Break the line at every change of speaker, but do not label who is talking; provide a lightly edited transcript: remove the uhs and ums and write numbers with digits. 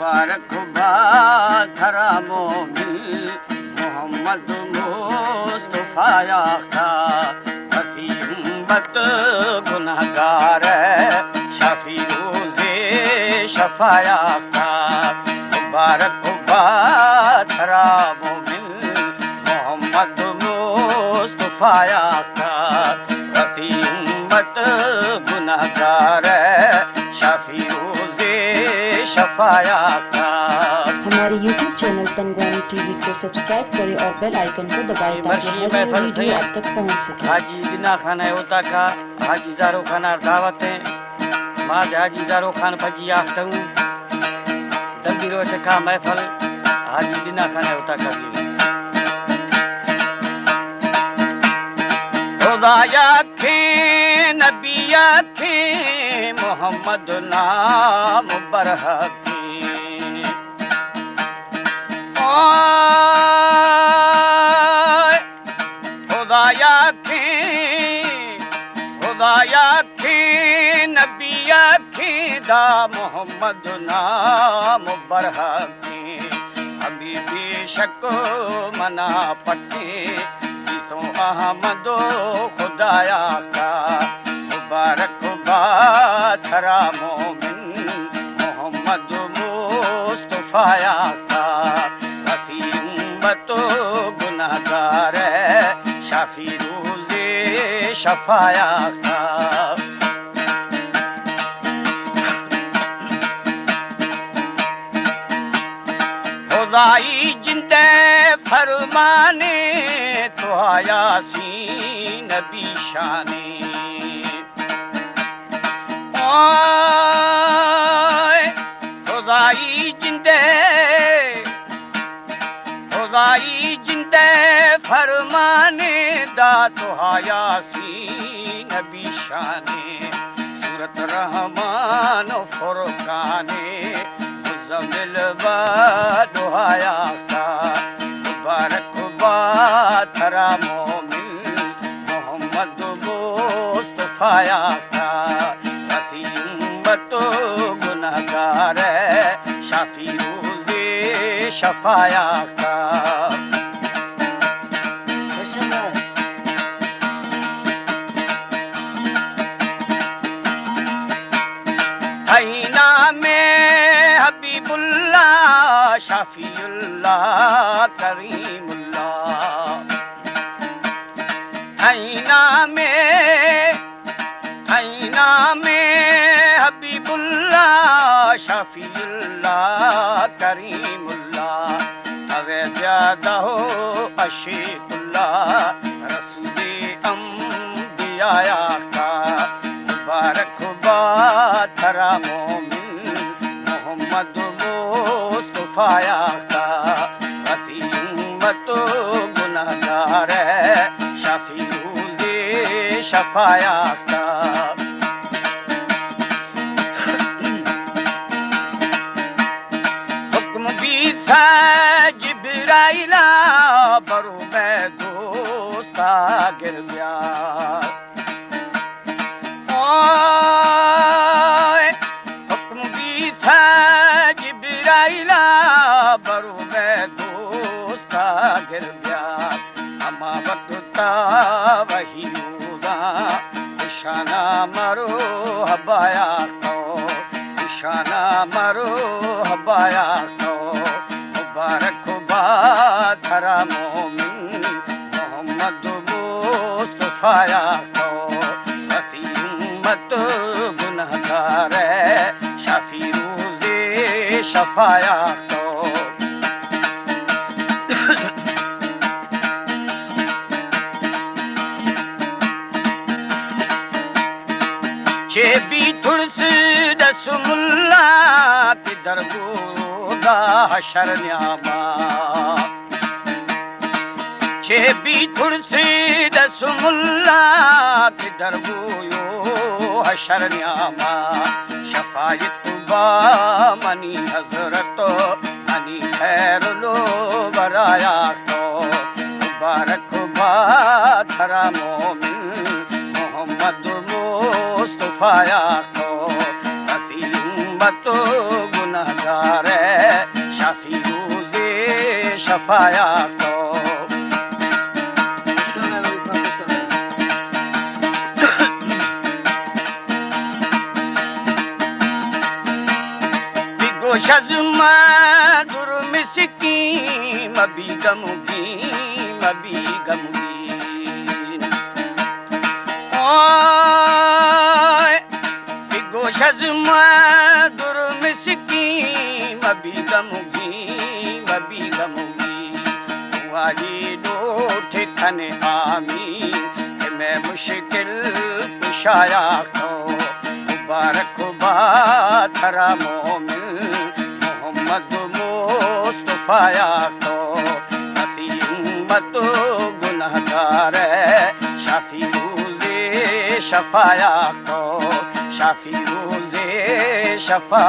मुबारक बात धरा मोमिन मोहम्मद मुस्तफा आका वफी उम्मत गुनहगार शफी रोज़े शफाया का मुबारक बात धरा मोमिन मोहम्मद मुस्तफा आका वफी उम्मत गुनहगार शफी रोज़े शफाया का।
हमारे YouTube चैनल तनवानी टीवी को सब्सक्राइब करें और बेल आइकन को दबाएं ताकि हर नई वीडियो आप तक पहुंच सके।
हाजी बिना खाना होता का हाजी जारो खाना दावतें माँ हाजी जारो खान भजी आफ्ता हूँ तंबीरों से का महफल हाजी बिना खाना होता का भी खुदाया खे नबिया खे मोहम्मद नाम बरहक खुदाया खे नबिया खे दा मोहम्मद नाम बरहके अभी बेशक मना पटे तो अहमदो खुदाया का मुबारक बात धरा मोमिन मोहम्मद मुस्तफा का वफी उम्मत गुनहगार शफी रोज़े शफाया का। खुदाई जिंदे फरमाने तो आया सी नबी शाने खुदाई जिंदे फरमाने दा तो आया सी नबी शाने सूरत रहमान फुरकाने मुज़म्मिल बा दुआया का मुबारक बात धरा मोमिन मोहम्मद मुस्तफा का वफी उम्मत गुनहगार शफी रोज़े शफाया का। आईना में हबीबुल्लाह शफीउल्लाह करीमुल्लाह आईना में हबीबुल्लाह शफीउल्लाह करीमुल्लाह अवे ज्यादा हो अशीकुल्लाह रसूले अंबिया का मुबारक बात धरा मोमिन मोहम्मद मुस्तफा का वफी उम्मत गुनहगार शफी रोज़े शफाया का। हुक्म भी था जिब्राइला बरू में दोस्ता गिर गया हुक्म भी था जिब्राइला बरू में दोस्ता गिर गया अमा वक्ता वही होगा निशाना मरो हबाया को निशाना मरो हबाया को मुबारक बात धरा मोमिन मोहम्मद मुस्तफा को वफी उम्मत गुनहगार शफी रोज़े शफाया को। चे भी थुड़स दसमुल्ला की दरगोदा हशर न्यामा चे भी थुड़स दसमुल्ला की दरगोयो हशर न्यामा शफायत बा मनी हजरत मनी खैर लो बराया को मुबारक बात धरा मोमिन मोहम्मद मुस्तफा को वफी उम्मत गुनहगार शफाया तो बिगो शज़्मा दुर मिसकी मबी गमुगी मबी गमुगी ओए बिगो शज़्मा दुर मिसकी मबी गमुगी मबी गमुगी वाजी दो ठिकाने आमी कि मैं मुश्किल कुशाया को मुबारक थरा मोमिन मोहम्मद मुस्तफाया को अती उम्मत गुनहगार शाफी रोज़े शफाया को शाफी रोज़े शफा